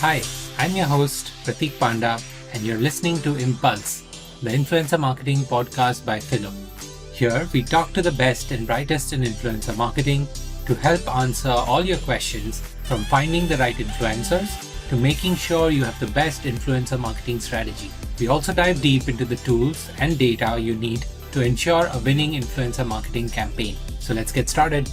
Hi, I'm your host, Prateek Panda, and you're listening to Impulse, the influencer marketing podcast by Phyllo. Here, we talk to the best and brightest in influencer marketing to help answer all your questions, from finding the right influencers to making sure you have the best influencer marketing strategy. We also dive deep into the tools and data you need to ensure a winning influencer marketing campaign. So let's get started.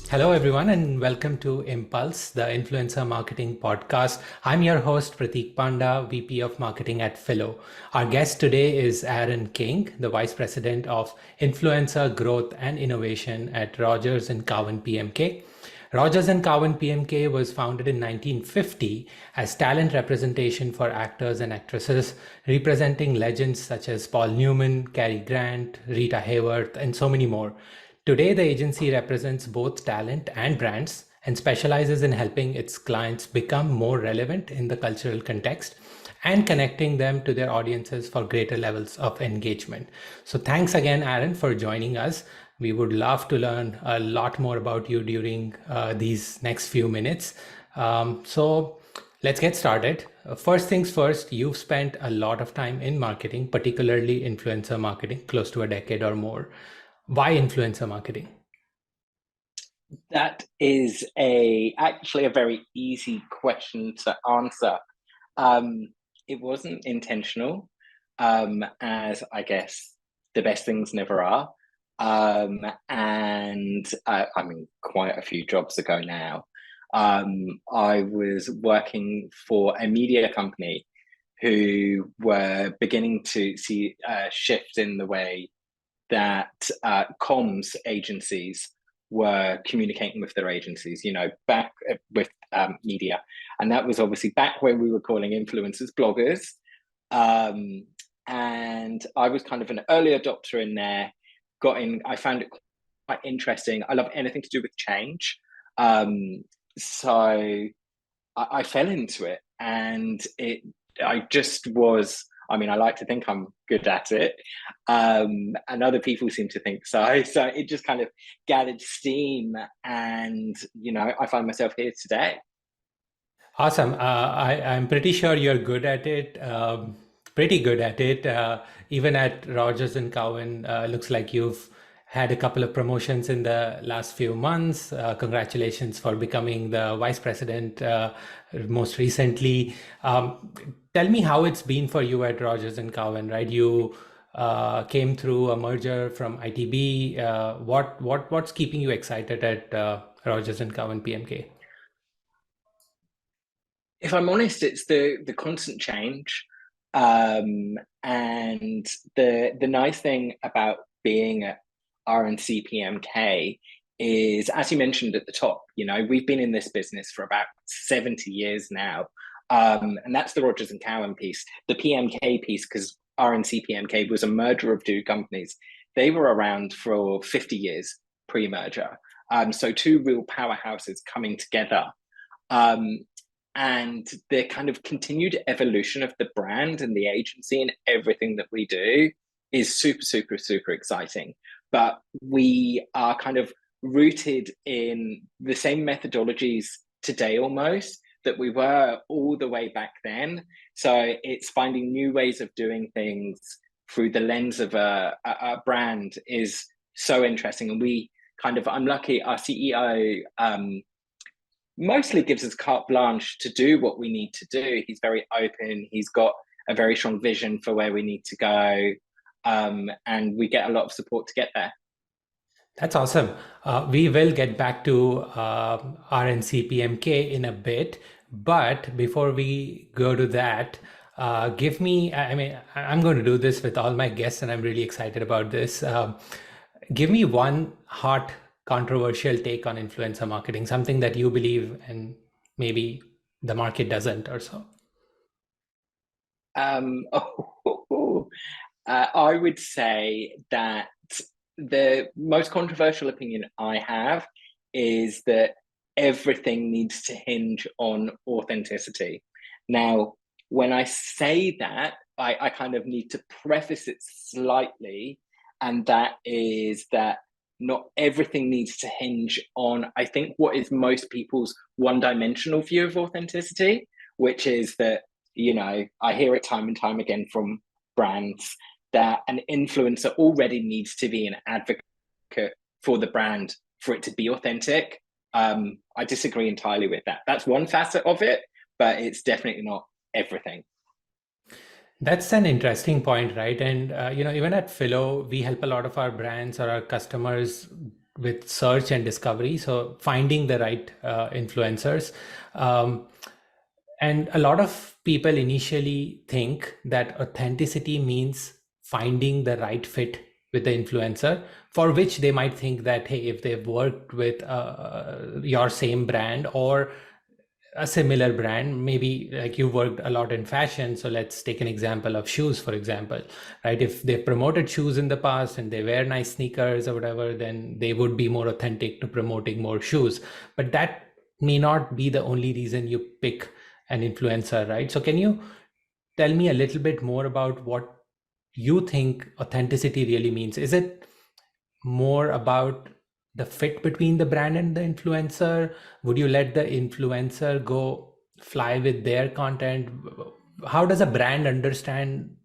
Hello, everyone, and welcome to Impulse, the influencer marketing podcast. I'm your host, Prateek Panda, VP of Marketing at Phyllo. Our guest today is Aaron King, the Vice President of Influencer Growth and Innovation at Rogers and Cowan PMK. Rogers and Cowan PMK was founded in 1950 as talent representation for actors and actresses, representing legends such as Paul Newman, Cary, Rita, Hayworth, and so many more. Today, the agency represents both talent and brands and specializes in helping its clients become more relevant in the cultural context and connecting them to their audiences for greater levels of engagement. So thanks again, Aaron, for joining us. We would love to learn a lot more about you during these next few minutes. So let's get started. First things first, you've spent a lot of time in marketing, particularly influencer marketing, close to a decade or more. Why influencer marketing? That is actually a very easy question to answer. It wasn't intentional, as I guess the best things never are. Quite a few jobs ago now, I was working for a media company who were beginning to see a shift in the way that comms agencies were communicating with their agencies, back with media. And that was obviously back when we were calling influencers bloggers. And I was kind of an early adopter in there, I found it quite interesting. I love anything to do with change. So I fell into it, and I just was, I like to think I'm good at it. And other people seem to think so. So it just kind of gathered steam, and, I find myself here today. Awesome. I'm pretty sure you're good at it, pretty good at it. Even at Rogers and Cowan, looks like you've had a couple of promotions in the last few months. Congratulations for becoming the vice president most recently. Tell me how it's been for you at Rogers and Cowan, right? You came through a merger from ITB. What's keeping you excited at Rogers and Cowan PMK? If I'm honest, it's the constant change. And the nice thing about being at RNC PMK is, as you mentioned at the top, we've been in this business for about 70 years now. And that's the Rogers and Cowan piece. The PMK piece, because RNC PMK was a merger of two companies, they were around for 50 years pre-merger. So two real powerhouses coming together. And the kind of continued evolution of the brand and the agency and everything that we do is super, super, super exciting. But we are kind of rooted in the same methodologies today almost that we were all the way back then. So it's finding new ways of doing things through the lens of a brand is so interesting. And I'm lucky, our CEO mostly gives us carte blanche to do what we need to do. He's very open. He's got a very strong vision for where we need to go. And we get a lot of support to get there. That's awesome. We will get back to RNC PMK in a bit. But before we go to that, give me, I'm going to do this with all my guests, and I'm really excited about this. Give me one hot controversial take on influencer marketing, something that you believe and maybe the market doesn't or so. I would say that the most controversial opinion I have is that everything needs to hinge on authenticity. Now, when I say that, I kind of need to preface it slightly, and that is that not everything needs to hinge on, I think, what is most people's one-dimensional view of authenticity, which is that, I hear it time and time again from brands that an influencer already needs to be an advocate for the brand for it to be authentic. I disagree entirely with that. That's one facet of it, but it's definitely not everything. That's an interesting point, right? And even at Phyllo, we help a lot of our brands or our customers with search and discovery. So finding the right influencers. And a lot of people initially think that authenticity means finding the right fit with the influencer, for which they might think that, hey, if they've worked with your same brand or a similar brand, maybe like you worked a lot in fashion, so let's take an example of shoes, for example, right? If they promoted shoes in the past and they wear nice sneakers or whatever, then they would be more authentic to promoting more shoes. But that may not be the only reason you pick an influencer, right? So can you tell me a little bit more about what you think authenticity really means? Is it more about the fit between the brand and the influencer? Would you let the influencer go fly with their content? How does a brand understand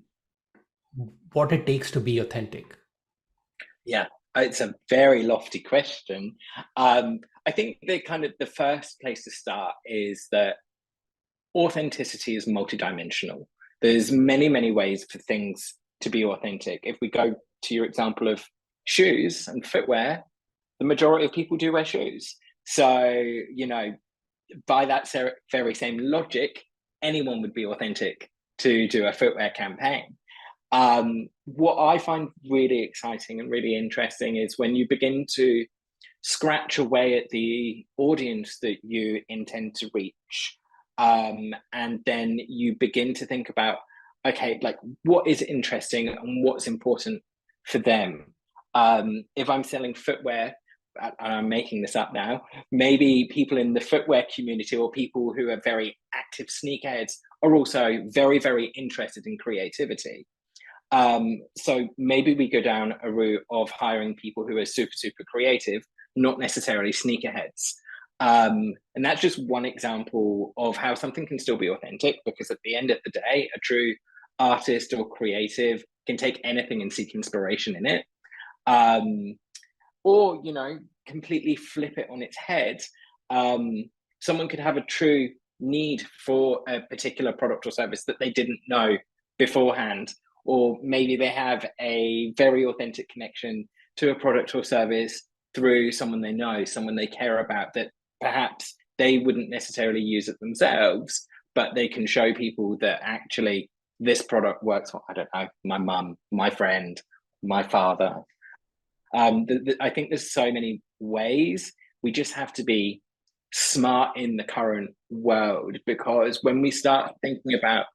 what it takes to be authentic? Yeah, it's a very lofty question. I think the first place to start is that authenticity is multidimensional. There's many, many ways for things to be authentic. If we go to your example of shoes and footwear, the majority of people do wear shoes. So, by that very same logic, anyone would be authentic to do a footwear campaign. What I find really exciting and really interesting is when you begin to scratch away at the audience that you intend to reach. And then you begin to think about, okay, like what is interesting and what's important for them. If I'm selling footwear, and I'm making this up now, maybe people in the footwear community or people who are very active sneakerheads are also very, very interested in creativity. So maybe we go down a route of hiring people who are super, super creative, not necessarily sneakerheads. And that's just one example of how something can still be authentic, because at the end of the day, a true artist or creative can take anything and seek inspiration in it. Or, completely flip it on its head. Someone could have a true need for a particular product or service that they didn't know beforehand, or maybe they have a very authentic connection to a product or service through someone they know, someone they care about, that perhaps they wouldn't necessarily use it themselves, but they can show people that actually this product works for, I don't know, my mum, my friend, my father. I think there's so many ways. We just have to be smart in the current world, because when we start thinking about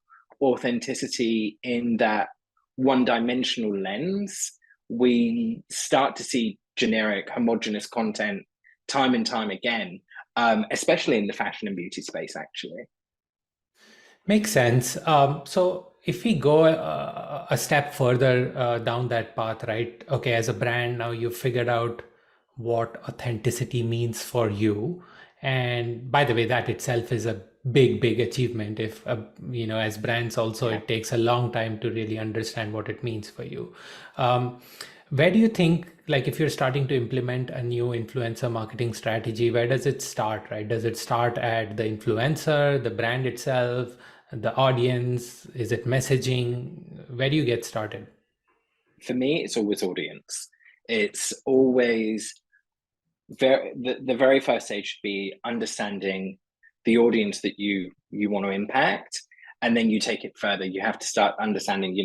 authenticity in that one-dimensional lens, we start to see generic, homogenous content time and time again, especially in the fashion and beauty space, actually. Makes sense. So if we go a step further down that path, right? Okay, as a brand, now you've figured out what authenticity means for you. And by the way, that itself is a big, big achievement. If, as brands also, it takes a long time to really understand what it means for you. Where do you think, like if you're starting to implement a new influencer marketing strategy, where does it start, right? Does it start at the influencer, the brand itself, the audience? Is it messaging? Where do you get started? For me, it's always audience. It's always the very first stage should be understanding the audience that you want to impact, and then you take it further. You have to start understanding,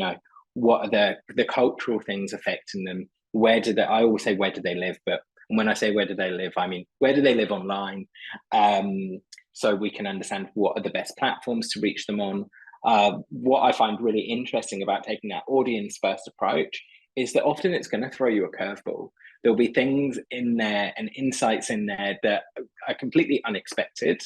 what are the cultural things affecting them. I always say, where do they live? But when I say where do they live, I mean, where do they live online? So we can understand what are the best platforms to reach them on. What I find really interesting about taking that audience first approach is that often it's going to throw you a curveball. There'll be things in there and insights in there that are completely unexpected.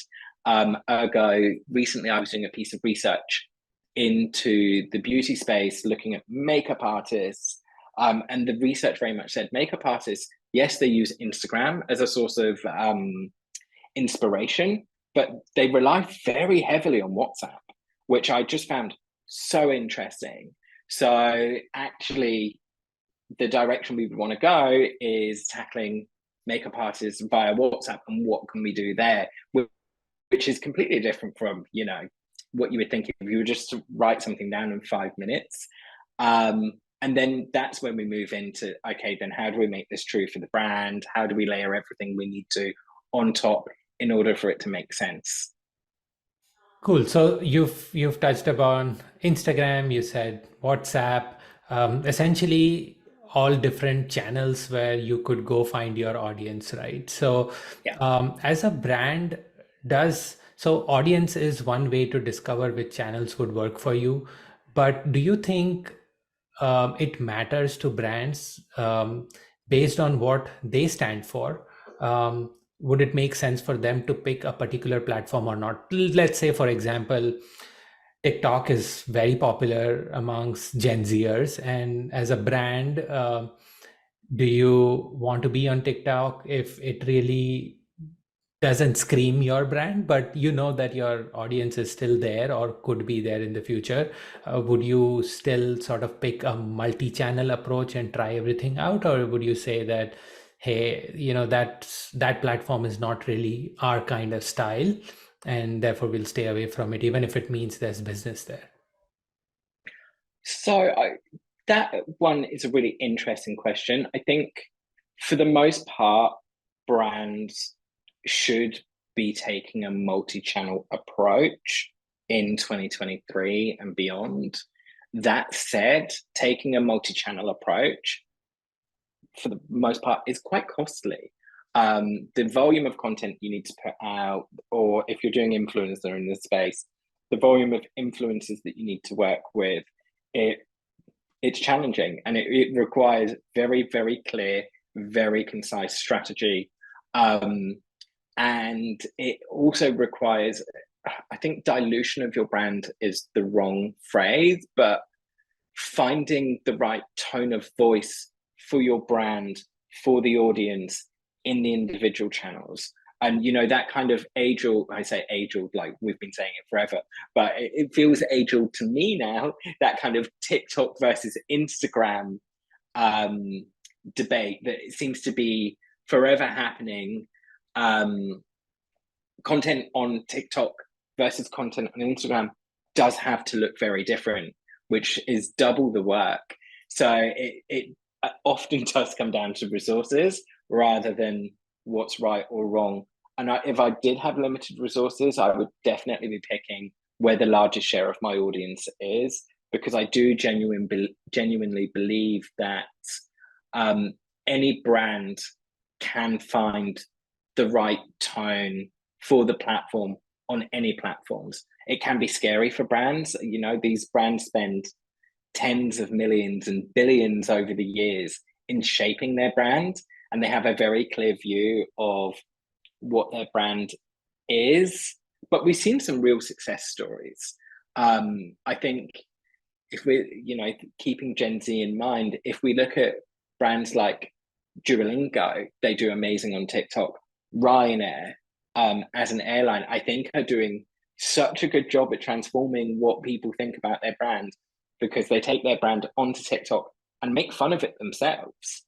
Ergo, recently I was doing a piece of research into the beauty space, looking at makeup artists. And the research very much said makeup artists Yes, they use Instagram as a source of inspiration, but they rely very heavily on WhatsApp, which I just found so interesting. So actually, the direction we would want to go is tackling makeup artists via WhatsApp and what can we do there, which is completely different from, you know, what you would think if you were just to write something down in 5 minutes. And then that's when we move into, okay, then how do we make this true for the brand? How do we layer everything we need to on top in order for it to make sense? Cool. So you've touched upon Instagram, you said WhatsApp, essentially all different channels where you could go find your audience, right? So Yeah. as a brand, so audience is one way to discover which channels would work for you. But do you think it matters to brands based on what they stand for? Would it make sense for them to pick a particular platform or not? Let's say, for example, TikTok is very popular amongst Gen Zers, and as a brand, do you want to be on TikTok if it really doesn't scream your brand, but you know that your audience is still there or could be there in the future? Would you still sort of pick a multi-channel approach and try everything out, or would you say that, hey, that platform is not really our kind of style, and therefore we'll stay away from it, even if it means there's business there? That one is a really interesting question. I think for the most part, brands should be taking a multi-channel approach in 2023 and beyond. That said, taking a multi-channel approach for the most part is quite costly. The volume of content you need to put out, or if you're doing influencer in this space, the volume of influencers that you need to work with, it's challenging, and it requires very, very clear, very concise strategy. And it also requires, I think dilution of your brand is the wrong phrase, but finding the right tone of voice for your brand, for the audience in the individual channels. And, you know, that kind of age old, I say age old, like we've been saying it forever, but it feels age old to me now, that kind of TikTok versus Instagram debate that it seems to be forever happening. Content on TikTok versus content on Instagram does have to look very different, which is double the work. So it often does come down to resources rather than what's right or wrong. And if I did have limited resources, I would definitely be picking where the largest share of my audience is, because I do genuinely believe that any brand can find the right tone for the platform on any platforms. It can be scary for brands. You know, these brands spend tens of millions and billions over the years in shaping their brand, and they have a very clear view of what their brand is. But we've seen some real success stories. I think if we're, you know, keeping Gen Z in mind, if we look at brands like Duolingo, they do amazing on TikTok. Ryanair, as an airline, I think are doing such a good job at transforming what people think about their brand, because they take their brand onto TikTok and make fun of it themselves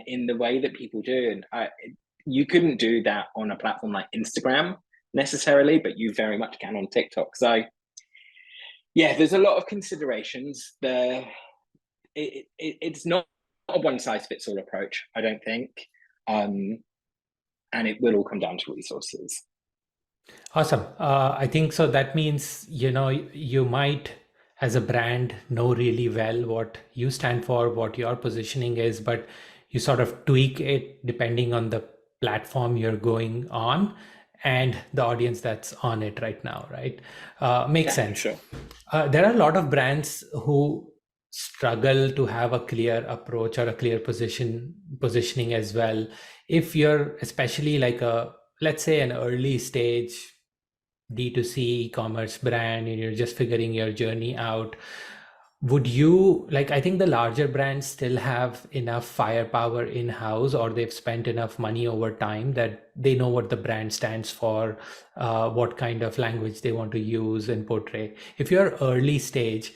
in the way that people do. And you couldn't do that on a platform like Instagram necessarily, but you very much can on TikTok. So yeah, there's a lot of considerations there. It's not a one size fits all approach, I don't think. And it will all come down to resources. Awesome. I think so. That means, you might, as a brand, know really well what you stand for, what your positioning is, but you sort of tweak it depending on the platform you're going on and the audience that's on it right now, right? Makes sense. Sure. There are a lot of brands who struggle to have a clear approach or a clear positioning as well. If you're especially like let's say an early stage D2C e-commerce brand and you're just figuring your journey out, Would you like, I think the larger brands still have enough firepower in-house, or they've spent enough money over time that they know what the brand stands for, what kind of language they want to use and portray. If you're early stage,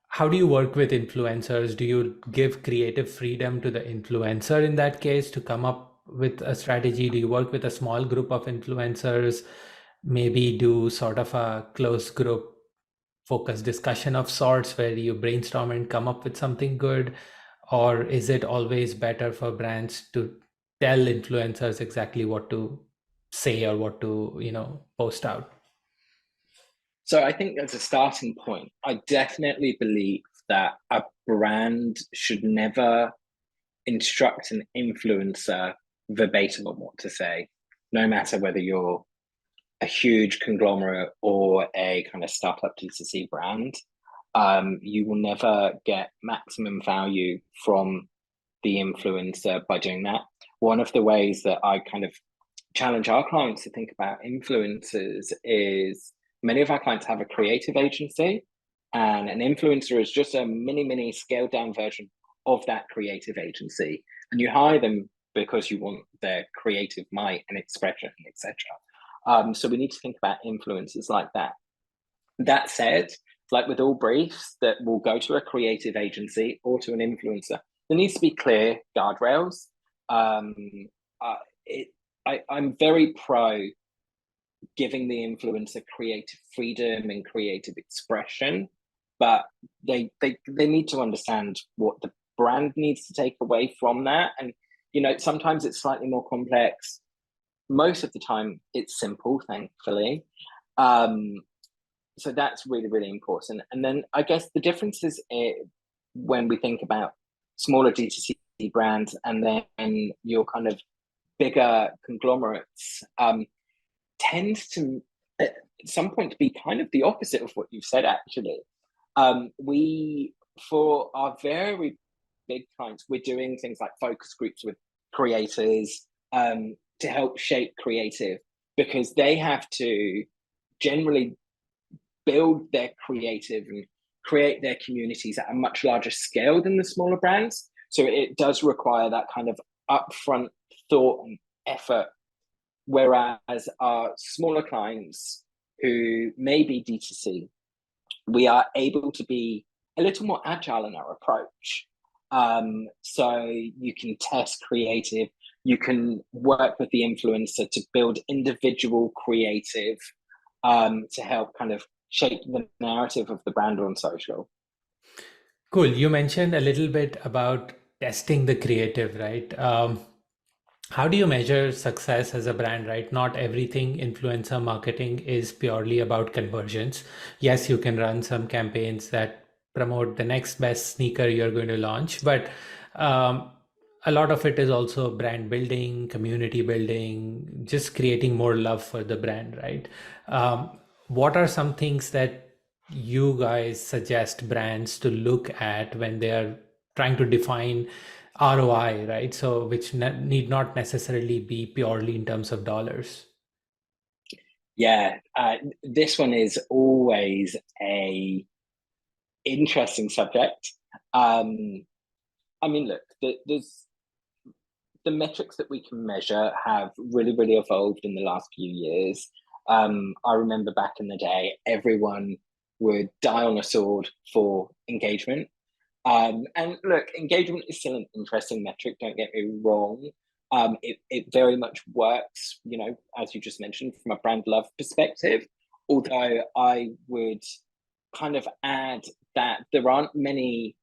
how do you work with influencers? Do you give creative freedom to the influencer in that case to come up with a strategy? Do you work with a small group of influencers? Maybe do sort of a close group focus discussion of sorts where you brainstorm and come up with something good? Or is it always better for brands to tell influencers exactly what to say or what to, post out? So I think as a starting point, I definitely believe that a brand should never instruct an influencer verbatim on what to say, no matter whether you're a huge conglomerate or a kind of startup D2C brand. You will never get maximum value from the influencer by doing that. One of the ways that I kind of challenge our clients to think about influencers is many of our clients have a creative agency, and an influencer is just a mini scaled down version of that creative agency. And you hire them because you want their creative might and expression, etc. So we need to think about influencers like that. That said, like with all briefs that will go to a creative agency or to an influencer, there needs to be clear guardrails. Um, I'm very pro giving the influencer creative freedom and creative expression, but they need to understand what the brand needs to take away from that. And sometimes it's slightly more complex. Most of the time, it's simple, thankfully. So that's really important. And then I guess the difference is when we think about smaller D2C brands and then your kind of bigger conglomerates, tends to at some point to be kind of the opposite of what you've said, actually. We, for our very big clients, we're doing things like focus groups with creators to help shape creative, because they have to generally build their creative and create their communities at a much larger scale than the smaller brands. So it does require that kind of upfront thought and effort. Whereas our smaller clients who may be D2C, we are able to be a little more agile in our approach. So you can test creative, you can work with the influencer to build individual creative to help kind of shape the narrative of the brand on social. Cool. You mentioned a little bit about testing the creative, right? How do you measure success as a brand, right? Not everything influencer marketing is purely about conversions. Yes, you can run some campaigns that promote the next best sneaker you're going to launch, but um, a lot of it is also brand building, community building, just creating more love for the brand, right? What are some things that you guys suggest brands to look at when they are trying to define ROI, right? So, which need not necessarily be purely in terms of dollars. Yeah, this one is always a interesting subject. I mean, look, there's the metrics that we can measure have really evolved in the last few years. I remember back in the day, everyone would die on a sword for engagement. And look, engagement is still an interesting metric, don't get me wrong. It very much works, as you just mentioned, from a brand love perspective. Although I would kind of add that there aren't many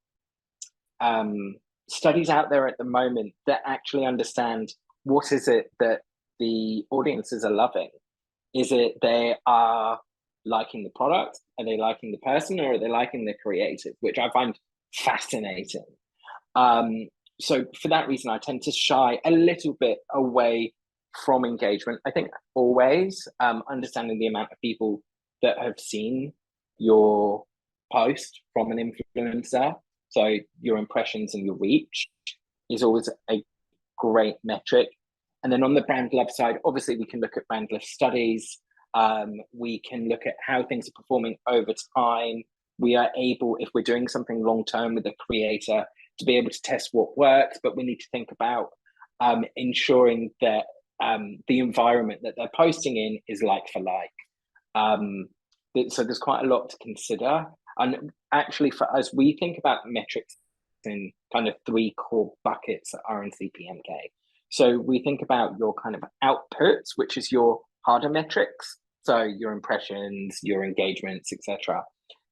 studies out there at the moment that actually understand what is it that the audiences are loving. Is it they are liking the product? Are they liking the person? Or are they liking the creative? Which I find fascinating. So for that reason, I tend to shy a little bit away from engagement. I think always understanding the amount of people that have seen your post from an influencer, so your impressions and your reach, is always a great metric. And then on the brand love side, obviously we can look at brand love studies. We can look at how things are performing over time. We are able, if we're doing something long term with a creator, to be able to test what works, but we need to think about ensuring that the environment that they're posting in is like for like. So there's quite a lot to consider. And actually, for us, we think about metrics in kind of three core buckets at RNC PMK. So we think about your kind of outputs, which is your harder metrics, so your impressions, your engagements, etc.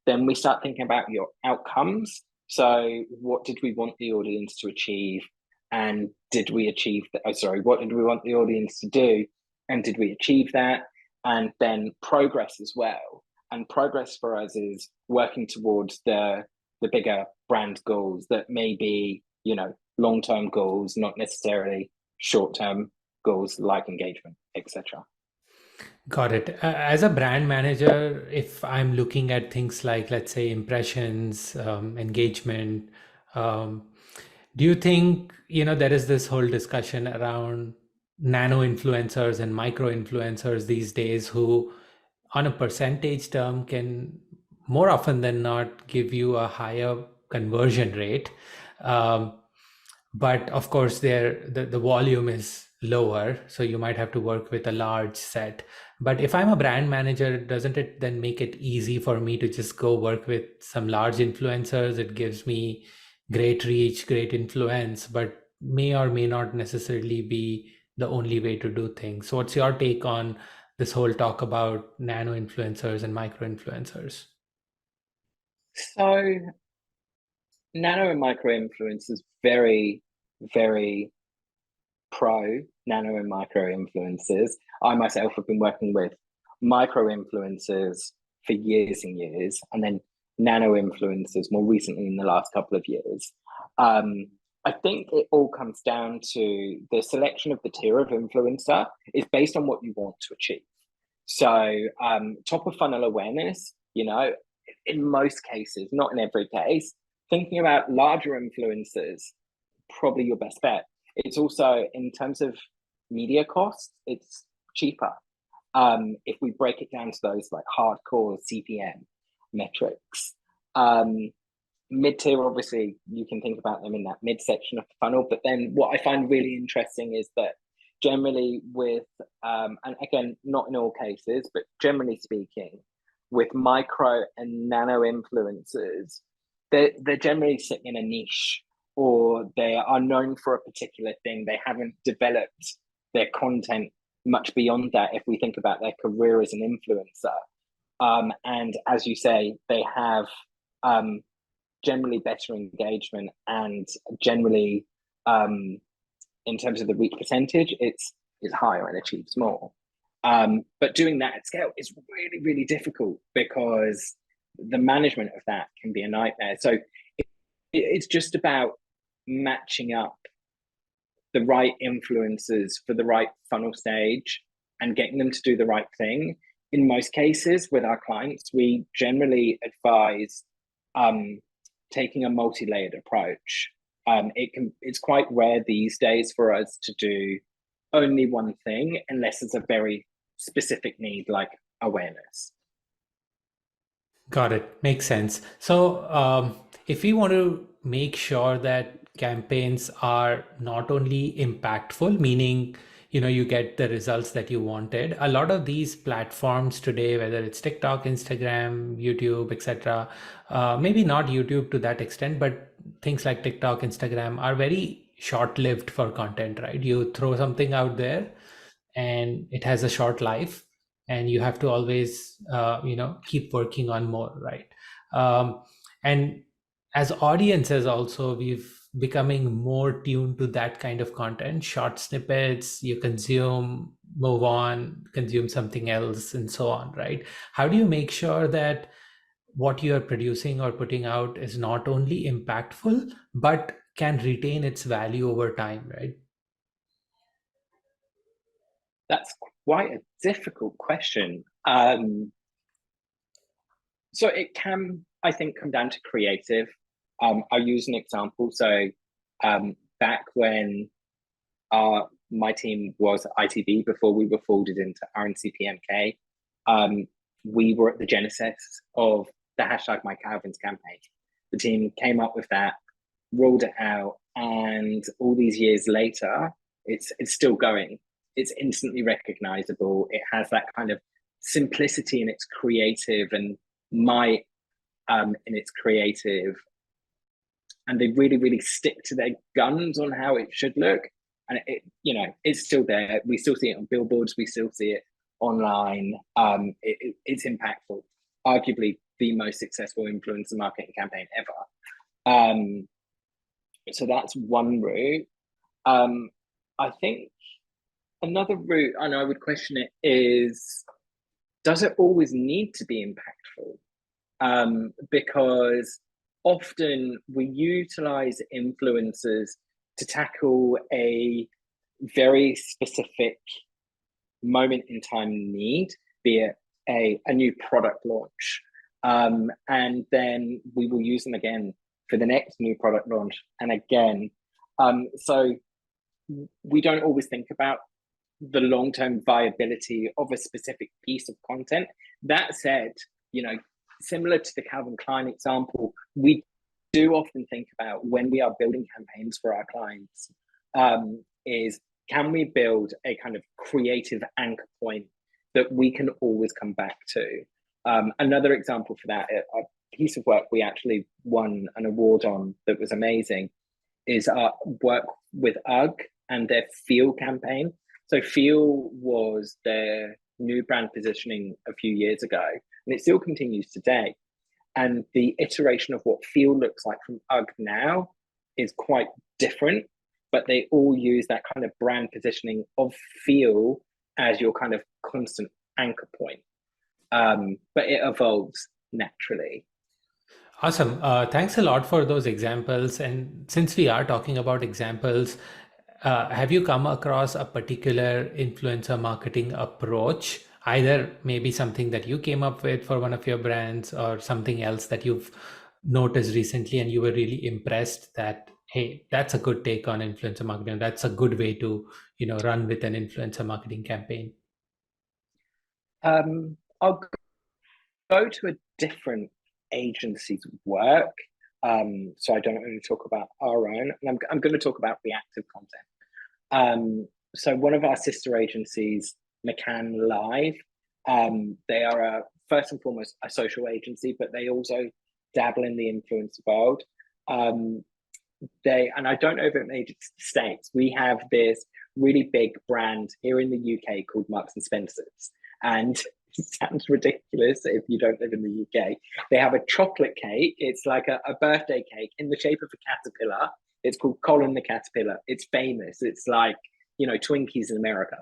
Then we start thinking about your outcomes. So what did we want the audience to achieve? And did we achieve that? Oh, sorry, what did we want the audience to do? And did we achieve that? And then progress as well. And progress for us is working towards the bigger brand goals that may be, long-term goals, not necessarily short-term goals like engagement, etc. Got it. As a brand manager, if I'm looking at things like, let's say, impressions, engagement, um, do you think, there is this whole discussion around nano influencers and micro influencers these days who, on a percentage term, can more often than not give you a higher conversion rate? Um, but of course, the volume is lower, so you might have to work with a large set. But if I'm a brand manager, doesn't it then make it easy for me to just go work with some large influencers? It gives me great reach, great influence, but may or may not necessarily be the only way to do things. So what's your take on this whole talk about nano influencers and micro influencers? So nano and micro influencers very, very pro nano and micro influencers. I myself have been working with micro influencers for years and years, and then nano influencers more recently in the last couple of years. I think it all comes down to the selection of the tier of influencer is based on what you want to achieve. So top of funnel awareness, in most cases, not in every case, thinking about larger influencers, probably your best bet. It's also, in terms of media costs, it's cheaper. If we break it down to those like hardcore CPM metrics. Mid-tier, obviously, you can think about them in that mid-section of the funnel. But then what I find really interesting is that generally with, and again, not in all cases, but generally speaking, with micro and nano influencers, they're generally sitting in a niche, or they are known for a particular thing. They haven't developed their content much beyond that if we think about their career as an influencer. And as you say, they have generally better engagement, and generally, in terms of the reach percentage, it's higher and achieves more. But doing that at scale is really, really difficult because the management of that can be a nightmare. So it's just about matching up the right influencers for the right funnel stage and getting them to do the right thing. In most cases with our clients, we generally advise taking a multi-layered approach. It's quite rare these days for us to do only one thing unless it's a very specific need like awareness. Got it. Makes sense. So, if we want to make sure that campaigns are not only impactful, meaning, you get the results that you wanted, a lot of these platforms today, whether it's TikTok, Instagram, YouTube, etc., maybe not YouTube to that extent, but things like TikTok, Instagram are very short-lived for content, right? You throw something out there and it has a short life, and you have to always keep working on more, right? And as audiences also, we've becoming more tuned to that kind of content, short snippets, you consume, move on, consume something else, and so on, right? How do you make sure that what you are producing or putting out is not only impactful but can retain its value over time, right? That's quite a difficult question. So it can, I think, come down to creative. I'll use an example. So back when my team was ITV, before we were folded into RNC PMK, we were at the genesis of the hashtag My Calvin's campaign. The team came up with that, rolled it out, and all these years later, it's still going. It's instantly recognizable. It has that kind of simplicity in its creative and might in its creative. And they really, really stick to their guns on how it should look. And it's still there. We still see it on billboards. We still see it online. It's impactful. Arguably the most successful influencer marketing campaign ever. So that's one route. I think another route, and I would question it, is, does it always need to be impactful? Because often we utilize influencers to tackle a very specific moment in time need, be it a new product launch. And then we will use them again for the next new product launch and again. So we don't always think about the long-term viability of a specific piece of content. That said, similar to the Calvin Klein example, we do often think about, when we are building campaigns for our clients, is, can we build a kind of creative anchor point that we can always come back to? Another example for that, a piece of work we actually won an award on that was amazing, is our work with UGG and their Feel campaign. So Feel was their new brand positioning a few years ago, and it still continues today. And the iteration of what Feel looks like from UGG now is quite different, but they all use that kind of brand positioning of Feel as your kind of constant anchor point. But it evolves naturally. Awesome. Thanks a lot for those examples. And since we are talking about examples, have you come across a particular influencer marketing approach, either maybe something that you came up with for one of your brands, or something else that you've noticed recently and you were really impressed that, hey, that's a good take on influencer marketing, that's a good way to run with an influencer marketing campaign? I'll go to a different agency's work, so I don't only talk about our own, and I'm going to talk about reactive content. So one of our sister agencies, McCann Live, they are first and foremost a social agency, but they also dabble in the influencer world. And I don't know if it made it to the States. We have this really big brand here in the UK called Marks and Spencer's, and it sounds ridiculous if you don't live in the UK. They have a chocolate cake. It's like a birthday cake in the shape of a caterpillar. It's called Colin the Caterpillar. It's famous. It's like, Twinkies in America.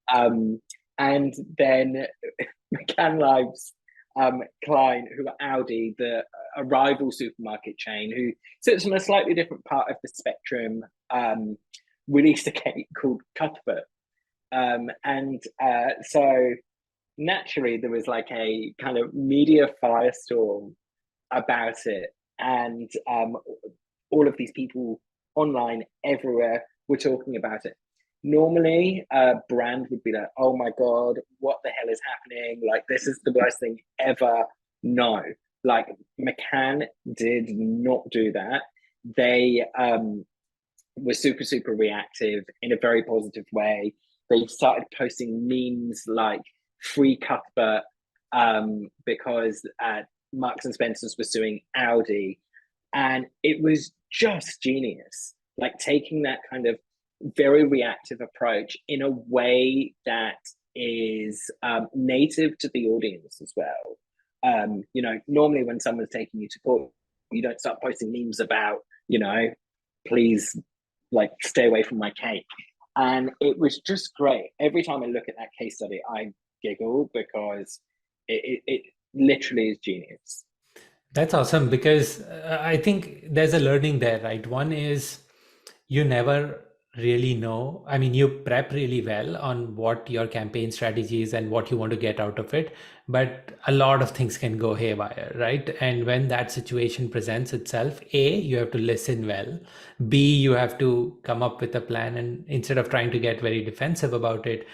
And then McCann Live's client, who are Aldi, a rival supermarket chain who sits on a slightly different part of the spectrum, released a cake called Cuthbert. So naturally there was like a kind of media firestorm about it, and all of these people online everywhere were talking about it. Normally a brand would be like, oh my god, what the hell is happening, like this is the worst thing ever. No, like McCann did not do that. They were super reactive in a very positive way. They started posting memes like free Cuthbert, because Marks and Spencer's was suing Aldi, and it was just genius, like taking that kind of very reactive approach in a way that is native to the audience as well. Normally when someone's taking you to court, you don't start posting memes about, please, like, stay away from my cake. And it was just great. Every time I look at that case study, I giggle, because it literally is genius. That's awesome, because I think there's a learning there, right? One is, you never really know. I mean, you prep really well on what your campaign strategy is and what you want to get out of it, but a lot of things can go haywire, right? And when that situation presents itself, A, you have to listen well. B, you have to come up with a plan, and instead of trying to get very defensive about it,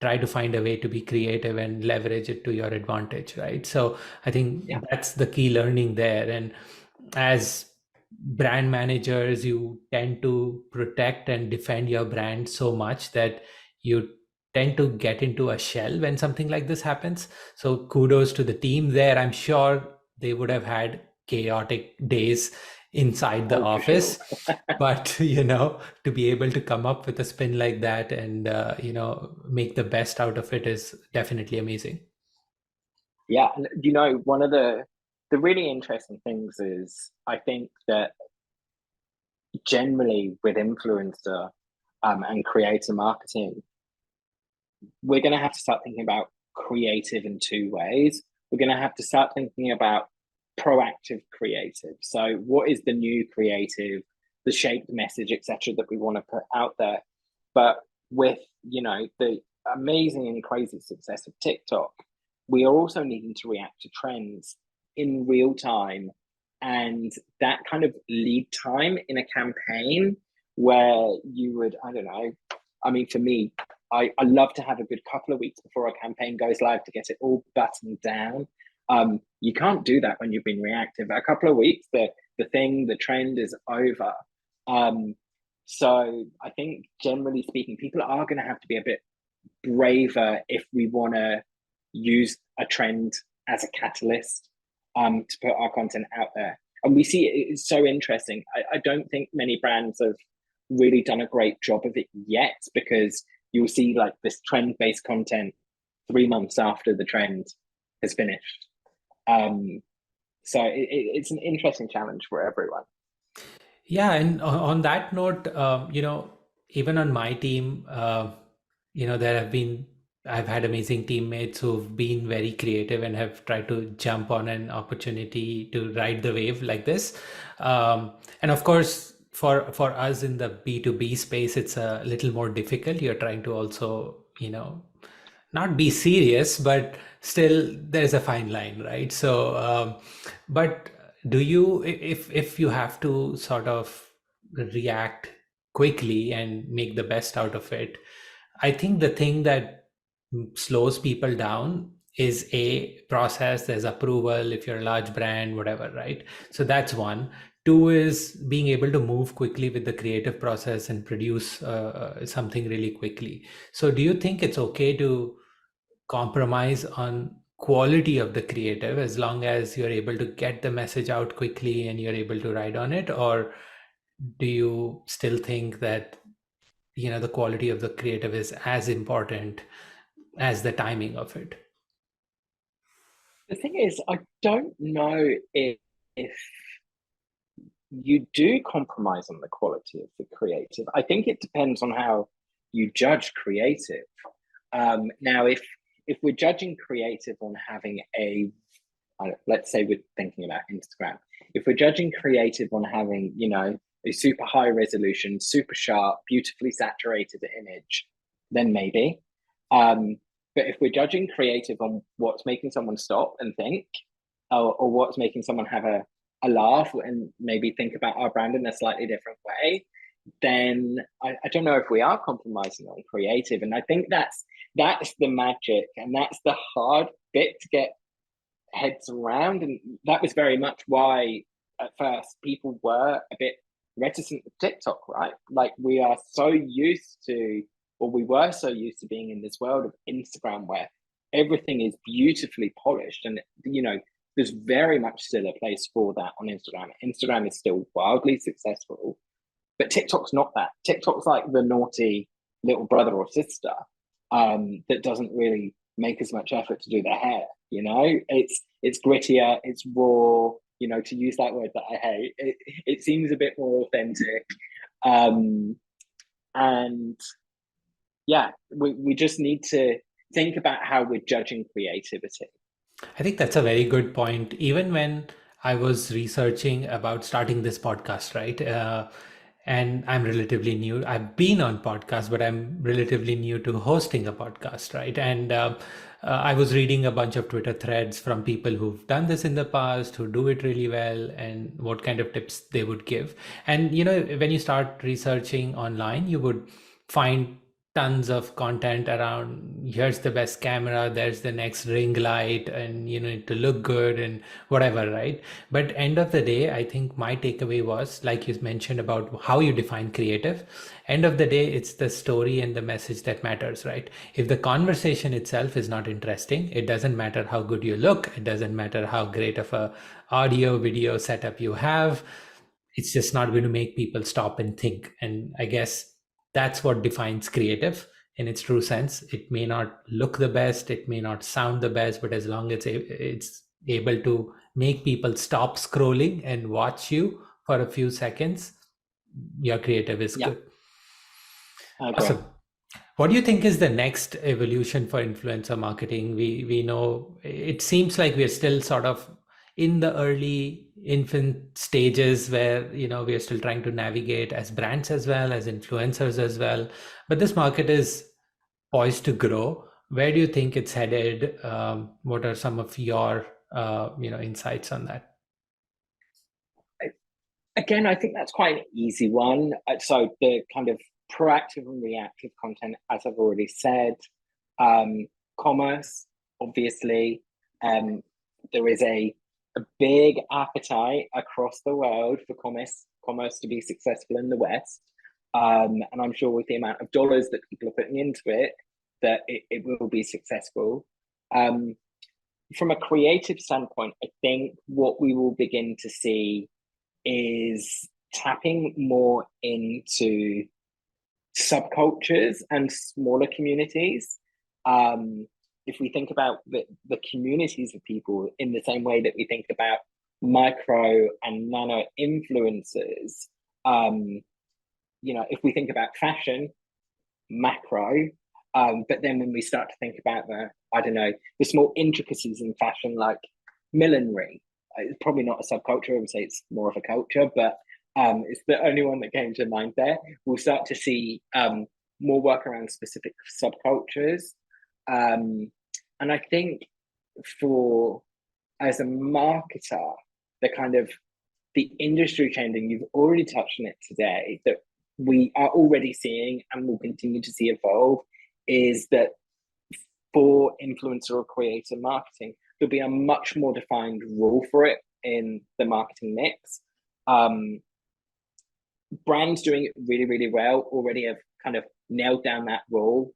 try to find a way to be creative and leverage it to your advantage, right? So I think Yeah. that's the key learning there. And as brand managers, you tend to protect and defend your brand so much that you tend to get into a shell when something like this happens. So kudos to the team there. I'm sure they would have had chaotic days inside the Oh, for sure. office, but to be able to come up with a spin like that and make the best out of it is definitely amazing. Yeah, and one of the really interesting things is I think that generally with influencer and creator marketing, we're going to have to start thinking about creative in two ways. We're going to have to start thinking about proactive creative. So, what is the new creative, the shaped message, etc., that we want to put out there? But with the amazing and crazy success of TikTok, we are also needing to react to trends in real time, and that kind of lead time in a campaign where you would, I don't know, I mean, for me, I love to have a good couple of weeks before a campaign goes live to get it all buttoned down. You can't do that when you've been reactive. A couple of weeks, the trend is over. So I think generally speaking, people are going to have to be a bit braver if we want to use a trend as a catalyst to put our content out there. And we see it's so interesting. I don't think many brands have really done a great job of it yet, because you'll see like this trend-based content 3 months after the trend has finished. So it's an interesting challenge for everyone. Yeah, and on that note, even on my team, there have been, I've had amazing teammates who've been very creative and have tried to jump on an opportunity to ride the wave like this. And of course, for us in the B2B space, it's a little more difficult. You're trying to also, not be serious, but still there's a fine line, right? So, but do you, if you have to sort of react quickly and make the best out of it, I think the thing that slows people down is a process. There's approval if you're a large brand, whatever, right? So that's one. Two is being able to move quickly with the creative process and produce something really quickly. So do you think it's okay to compromise on quality of the creative as long as you're able to get the message out quickly and you're able to ride on it? Or do you still think that the quality of the creative is as important as the timing of it? The thing is, I don't know if you do compromise on the quality of the creative. I think it depends on how you judge creative. Now, if we're judging creative on having let's say we're thinking about Instagram, if we're judging creative on having, a super high resolution, super sharp, beautifully saturated image, then maybe. But if we're judging creative on what's making someone stop and think, or what's making someone have a laugh and maybe think about our brand in a slightly different way, then I don't know if we are compromising on creative. And I think that's the magic, and that's the hard bit to get heads around. And that was very much why at first people were a bit reticent with TikTok, right? Like we were so used to being in this world of Instagram where everything is beautifully polished, and there's very much still a place for that on Instagram. Instagram is still wildly successful, but TikTok's not that. TikTok's like the naughty little brother or sister that doesn't really make as much effort to do their hair. It's grittier, it's raw. To use that word that I hate, it seems a bit more authentic. And yeah, we just need to think about how we're judging creativity. I think that's a very good point. Even when I was researching about starting this podcast, right? And I'm relatively new. I've been on podcasts, but I'm relatively new to hosting a podcast, right? And I was reading a bunch of Twitter threads from people who've done this in the past, who do it really well, and what kind of tips they would give. And when you start researching online, you would find tons of content around here's the best camera, there's the next ring light, and you need to look good and whatever, right? But end of the day, I think my takeaway was, like you mentioned about how you define creative, end of the day, it's the story and the message that matters, right? If the conversation itself is not interesting, it doesn't matter how good you look, it doesn't matter how great of a audio video setup you have, it's just not going to make people stop and think. And I guess that's what defines creative in its true sense. It may not look the best, it may not sound the best, but as long as it's able to make people stop scrolling and watch you for a few seconds, your creative is Yeah, good. I agree. Awesome. What do you think is the next evolution for influencer marketing? We know it seems like we're still sort of in the early infant stages where we are still trying to navigate as brands as well as influencers as well. But this market is poised to grow. Where do you think it's headed? What are some of your insights on that? Again, I think that's quite an easy one. So the kind of proactive and reactive content, as I've already said, commerce, obviously, there is a big appetite across the world for commerce to be successful in the West. And I'm sure with the amount of dollars that people are putting into it, that it will be successful. From a creative standpoint, I think what we will begin to see is tapping more into subcultures and smaller communities. If we think about the communities of people in the same way that we think about micro and nano influencers, if we think about fashion, macro, but then when we start to think about the small intricacies in fashion, like millinery, it's probably not a subculture. I would say it's more of a culture, but it's the only one that came to mind there. We'll start to see more work around specific subcultures. And I think as a marketer, the industry trend, and you've already touched on it today, that we are already seeing and will continue to see evolve, is that for influencer or creator marketing, there'll be a much more defined role for it in the marketing mix. Brands doing it really, really well already have kind of nailed down that role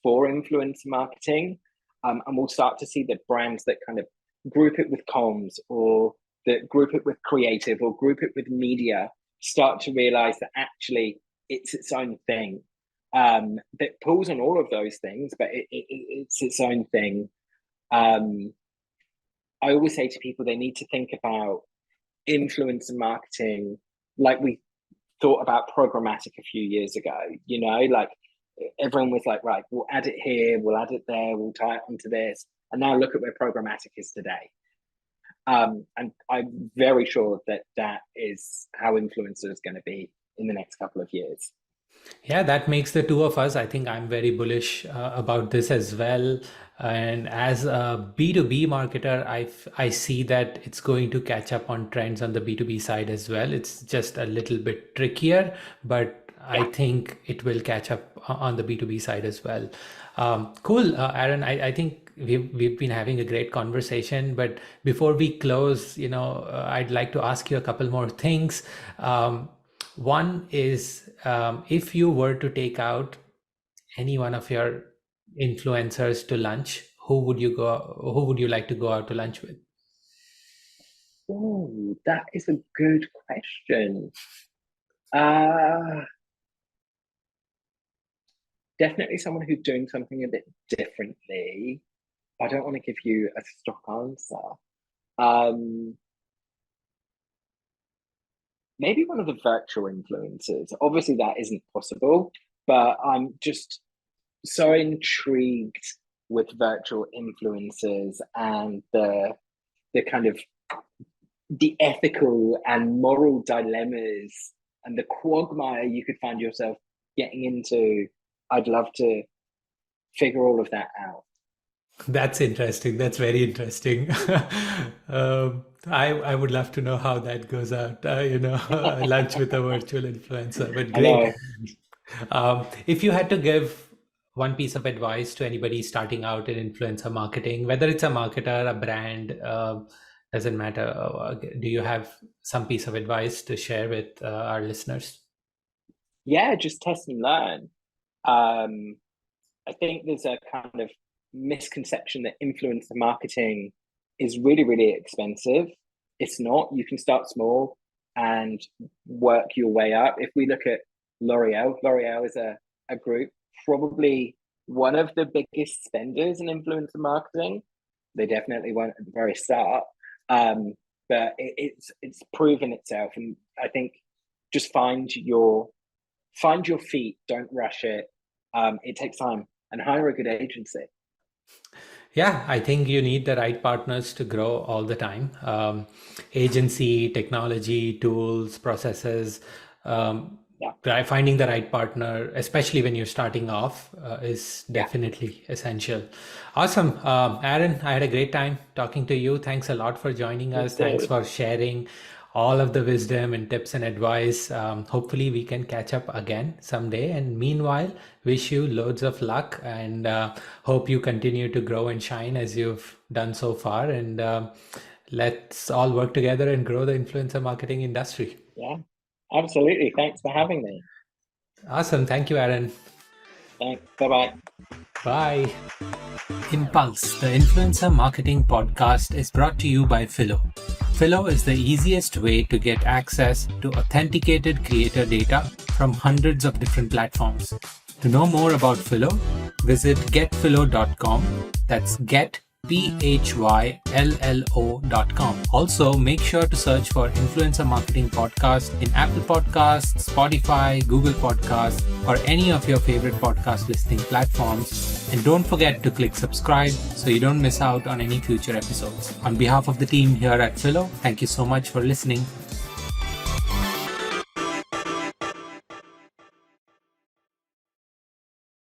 for influencer marketing. And we'll start to see the brands that kind of group it with comms, or that group it with creative, or group it with media, start to realize that actually it's its own thing. That pulls on all of those things, but it's its own thing. I always say to people, they need to think about influencer marketing like we thought about programmatic a few years ago. Like everyone was like, right, we'll add it here, we'll add it there, we'll tie it onto this. And now look at where programmatic is today. And I'm very sure that is how influencer is going to be in the next couple of years. Yeah, that makes the two of us. I think I'm very bullish about this as well. And as a B2B marketer, I see that it's going to catch up on trends on the B2B side as well. It's just a little bit trickier, but I think it will catch up on the B2B side as well. Cool, Aaron. I think we've been having a great conversation, but before we close, I'd like to ask you a couple more things. One is, if you were to take out any one of your influencers to lunch, who would you like to go out to lunch with? Oh, that is a good question. Definitely someone who's doing something a bit differently. I don't want to give you a stock answer. Maybe one of the virtual influencers. Obviously, that isn't possible, but I'm just so intrigued with virtual influencers and the kind of the ethical and moral dilemmas and the quagmire you could find yourself getting into. I'd love to figure all of that out. That's interesting. That's very interesting. I would love to know how that goes out. Lunch with a virtual influencer. But I great. know. If you had to give one piece of advice to anybody starting out in influencer marketing, whether it's a marketer, a brand, doesn't matter, do you have some piece of advice to share with our listeners? Yeah, just test and learn. Um, I think there's a kind of misconception that influencer marketing is really, really expensive. It's not. You can start small and work your way up. If we look at L'Oreal is a group, probably one of the biggest spenders in influencer marketing. They definitely weren't at the very start, but it's proven itself. And I think just find your feet. Don't rush it. It takes time, and hire a good agency. Yeah, I think you need the right partners to grow all the time. Agency, technology, tools, processes. Yeah, Finding the right partner, especially when you're starting off, is yeah. definitely essential. Awesome. Aaron, I had a great time talking to you. Thanks a lot for joining Me us. Thanks too. for sharing all of the wisdom and tips and advice. Hopefully, we can catch up again someday. And meanwhile, wish you loads of luck and hope you continue to grow and shine as you've done so far. And let's all work together and grow the influencer marketing industry. Yeah, absolutely. Thanks for having me. Awesome. Thank you, Aaron. Thanks. Bye bye. Bye. Impulse, the influencer marketing podcast, is brought to you by Phyllo. Phyllo is the easiest way to get access to authenticated creator data from hundreds of different platforms. To know more about Phyllo, visit getphyllo.com. That's getphylo.com. Also, make sure to search for Influencer Marketing Podcast in Apple Podcasts, Spotify, Google Podcasts, or any of your favorite podcast listening platforms. And don't forget to click subscribe so you don't miss out on any future episodes. On behalf of the team here at Phyllo, thank you so much for listening.